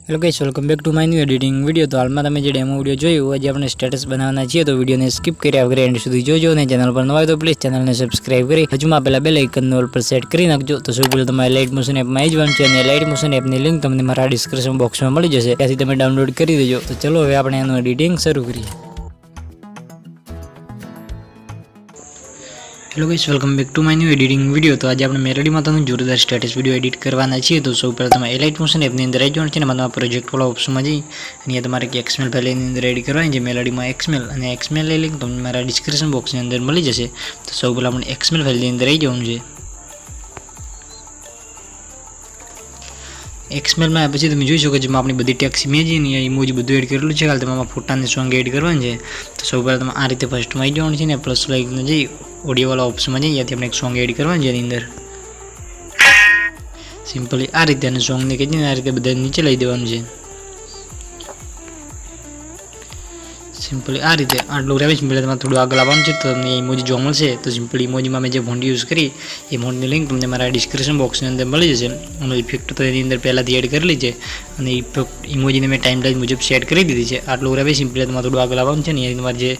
Hello guys, welcome back to my new editing video. तो हाल में તમે જે ડેમો વિડિયો જોયું આજે આપણે સ્ટેટસ બનાવવાના છીએ, તો વિડિયોને સ્કીપ કર્યા વગર એન્ડ સુધી જોજો અને ચેનલ પર નવા હોય તો પ્લીઝ ચેનલને સબસ્ક્રાઇબ કરી બાજુમાં આપેલા બેલ આઇકનને ઓલ પર સેટ કરી નાખજો। તો સૌ પહેલા તમારે લાઇટ મોશન એપમાં આવી જવાનું છે અને લાઇટ મોશન એપની લિંક તમને મારા ડિસ્ક્રિપ્શન બોક્સમાં મળી જશે, ત્યાંથી તમે ડાઉનલોડ કરી દેજો। તો ચલો હવે આપણે એનું એડિટિંગ શરૂ કરીએ। Hello guys, welcome back to my new editing video. तो आज આપણે મેલોડી માતાનું જોરદાર સ્ટેટસ વિડિયો એડિટ કરવાના છીએ। તો સૌ પહેલા તમે લાઇટ મોશન એપની અંદર આવી જવાનું છે અને મારા પ્રોજેક્ટ વાળા ઓપ્શનમાં જઈ અને તમારે કે XML ફાઇલ ની અંદર એડિટ કરવાની છે મેલોડીમાં XML, અને XML ની લિંક તમને મારા ડિસ્ક્રિપ્શન બોક્સની અંદર મળી જશે। તો સૌ પહેલા આપણે XML ફાઇલ ની અંદર આવી જવાનું છે। XML માં પછી તમે જોઈ શકો છો આપણી બધી ટેક્સ્ટ ઇમેજ ને ઇમોજી બધું એડ કરેલું છે। ખાલી તમારે ફોટા અને સોંગ એડ કરવાનું છે। તો સૌ પહેલા તમે આ રીતે ફર્સ્ટમાં આવી જવાનું છે ને પ્લસ લાઇકને જઈ ઓડિયો વાળા ઓપ્શનમાં જઈ ત્યાંથી આપણે એક સોંગ એડ કરવાનું છે। એની અંદર સિમ્પલી આ રીતે અને સોંગને કહીને આ રીતે બધા નીચે લઈ દેવાનું છે। સિમ્પલી આ રીતે આટલું રહેશે। સિમ્પલી તમારે થોડું આગળ આવવાનું છે તો તમને ઇમોજી જોવા મળશે। તો સિમ્પલી ઇમોજીમાં મેં જે ફોન્ટ યુઝ કરી એ ફોન્ટની લિંક તમને મારા ડિસ્ક્રિપ્શન બોક્સની અંદર મળી જશે। અને ઇફેક્ટ તો એની અંદર પહેલાંથી એડ કરેલી છે અને ઇમોજીને મેં ટાઈમ લાઈન મુજબ સેટ કરી દીધી છે। આટલું રહેશે। સિમ્પલી તમારે થોડું આગળ આવવાનું છે ને એ તમારે જે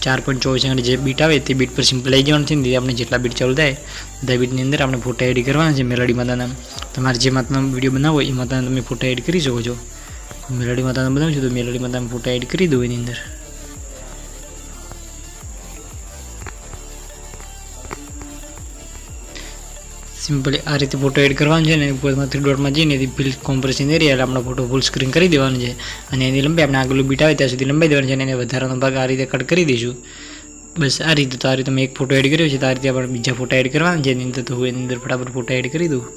4.24 સેકન્ડ જે બીટ આવે તે બીટ પર સિમ્પલ આવી જવાનું છે ને આપણે જેટલા બીટ ચાલુ થાય બધા બીટની અંદર આપણે ફોટા એડ કરવાના છે મેલોડી માતાના। તમારે જે માતાનો વિડીયો બનાવો એ માતાના તમે ફોટા એડ કરી શકો છો। મેલોડી માતાના બનાવશો તો મેલોડી માતાના ફોટા એડ કરી દો એની અંદર। સિમ્પલી આ રીતે ફોટો એડ કરવાનો છે ને ઉપરમાં 3 ડોટમાં જઈને ફિલ કોમ્પ્રેશન એરિયા એટલે આપણો ફોટો ફૂલ સ્ક્રીન કરી દેવાનો છે અને એની લંબાઈ આપણે આગળનું બીટ આવે ત્યાં સુધી લંબાઈ દેવાની છે અને એને વધારાનો ભાગ આ રીતે કટ કરી દઈશું। બસ આ રીતે। તો આ રીતે મેં એક ફોટો એડ કર્યો છે, તો આ રીતે આપણે બીજા ફોટા એડ કરવાના છે એની અંદર। તો હું એની અંદર ફટાફટ ફોટા એડ કરી દઉં।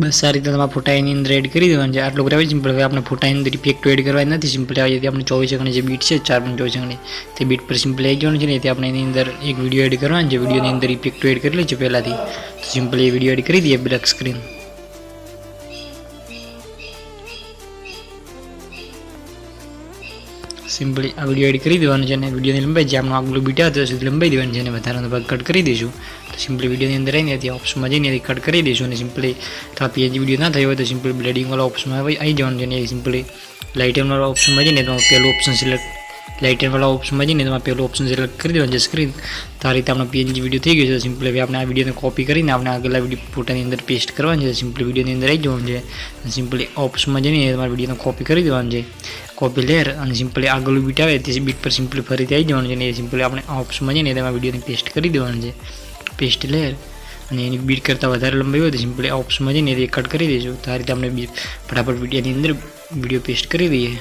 બસ આ રીતે તમારા ફોટા એની અંદર એડ કરી દેવાનું છે। આટલું કરાવી સિમ્પલ। હવે આપણે ફોટા એની અંદર ઇફેક્ટ એડ કરવાની નથી। સિમ્પલી આવી આપણે 24 સેકન્ડ જે બીટ છે 4.24 સેકન્ડ તે બીટ પર સિમ્પલી આવી જવાનું છે ને તે આપણે એની અંદર એક વિડીયો એડ કરવાનો છે। વિડીયોની અંદર ઇફેક્ટ એડ કરેલી છે પહેલાંથી, તો સિમ્પલી એ વિડીયો એડ કરી દઈએ બ્લેક સ્ક્રીન। સિમ્પલી આ વિડીયો એડ કરી દેવાનું છે અને વિડીયોની લંબાઈ જે આપણું આગલું બીટ આવે ત્યાં સુધી લંબાઈ દેવાની છે અને વધારાનો ભાગ કટ કરી દઈશું। તો સિમ્પલી વિડીયોની અંદર આવીને ત્યાં ઓપ્શનમાં જઈને કટ કરી દઈશું અને સિમ્પલી તો આ PNG વિડીયો ના થયો હોય તો સિમ્પલી બ્લેડિંગવાળા ઓપ્શનમાં આવી જવાનું છે અને સિમ્પલી લાઇટનવાળા ઓપ્શનમાં જઈને તમારે પહેલું ઓપ્શન સિલેક્ટ લાઇટનવાળા ઓપ્શનમાં જઈને તમારે પહેલું ઓપ્શન સિલેક્ટ કરી દેવાનું છે સ્ક્રીન। તો આ રીતે આપણો PNG વિડીયો થઈ ગયો છે। સિમ્પલી હવે આપણે આ વિડીયોને કોપી કરીને આપણે આગળના વિડીયો ફોટાની અંદર પેસ્ટ કરવાનું છે। સિમ્પલી વિડીયોની અંદર આવી જવાનું છે અને સિમ્પલી ઓપ્શનમાં જઈને તમારે વિડીયોને કોપી કરી દેવાનું છે, કોપી લેયર, અને સિમ્પલી આગળનું બીટ આવે તે બીટ પર સિમ્પલી ફરીથી આવી જવાનું છે અને સિમ્પલી આપણે આ ઓપ્શનમાં જઈને તમારા વિડીયોને પેસ્ટ કરી દેવાનું છે, પેસ્ટ લેયર, અને એની બીટ કરતાં વધારે લંબાઈ હોય તો સિમ્પલી આ ઓપ્શનમાં જઈને એ કટ કરી દઈશું। તો આ રીતે આપણે ફટાફટ વિડીયોની અંદર વિડીયો પેસ્ટ કરી દઈએ।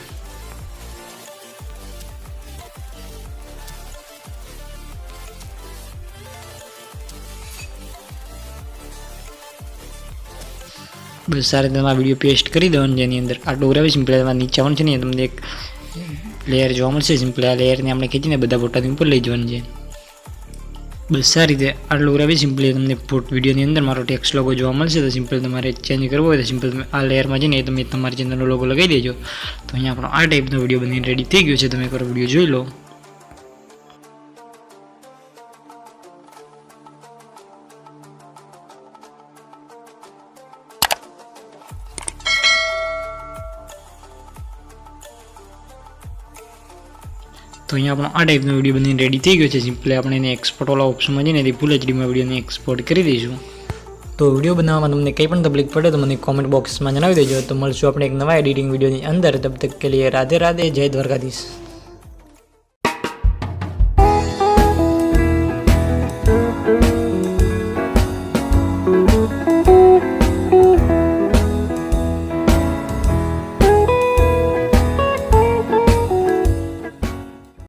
બસ સારી રીતે તમારા વિડીયો પેસ્ટ કરી દેવાનું છે એની અંદર। આટલું કરાવી સિમ્પલી તમારે નીચે આવવાનું છે ને તમને એક લેયર જોવા મળશે। સિમ્પલી આ લેયરને આપણે ખેંચીને બધા ફોટાની ઉપર લઈ જવાનું છે। બસ આ રીતે આટલું કરાવી સિમ્પલી તમને વિડીયોની અંદર મારો ટેક્સ્ટ લોગો જોવા મળશે। તો સિમ્પલ તમારે ચેન્જ કરવો હોય તો સિમ્પલ તમે આ લેયરમાં જઈને તમે તમારી ચેનલનો લોગો લગાવી દેજો। તો અહીંયા આપણો આ ટાઈપનો વિડીયો બનીને રેડી થઈ ગયો છે। તમે એકવાર વિડીયો જોઈ લો। તો અહીંયા આપણો આ ટાઈપનો વિડીયો બનીને રેડી થઈ ગયો છે। સિમ્પલી આપણે એને એક્સપોર્ટ વાળા ઓપ્શનમાં જઈને તે ફૂલ HDમાં વિડીયોને એક્સપોર્ટ કરી દઈશું। તો વિડીયો બનાવવામાં તમને કંઈ પણ તકલીફ પડે તો મને કોમેન્ટ બોક્સમાં જણાવી દેજો। તો મળશું આપણે એક નવા એડિટિંગ વિડીયોની અંદર। તબ તક કે લીએ રાધે રાધે, જય દ્વારકાધીશ।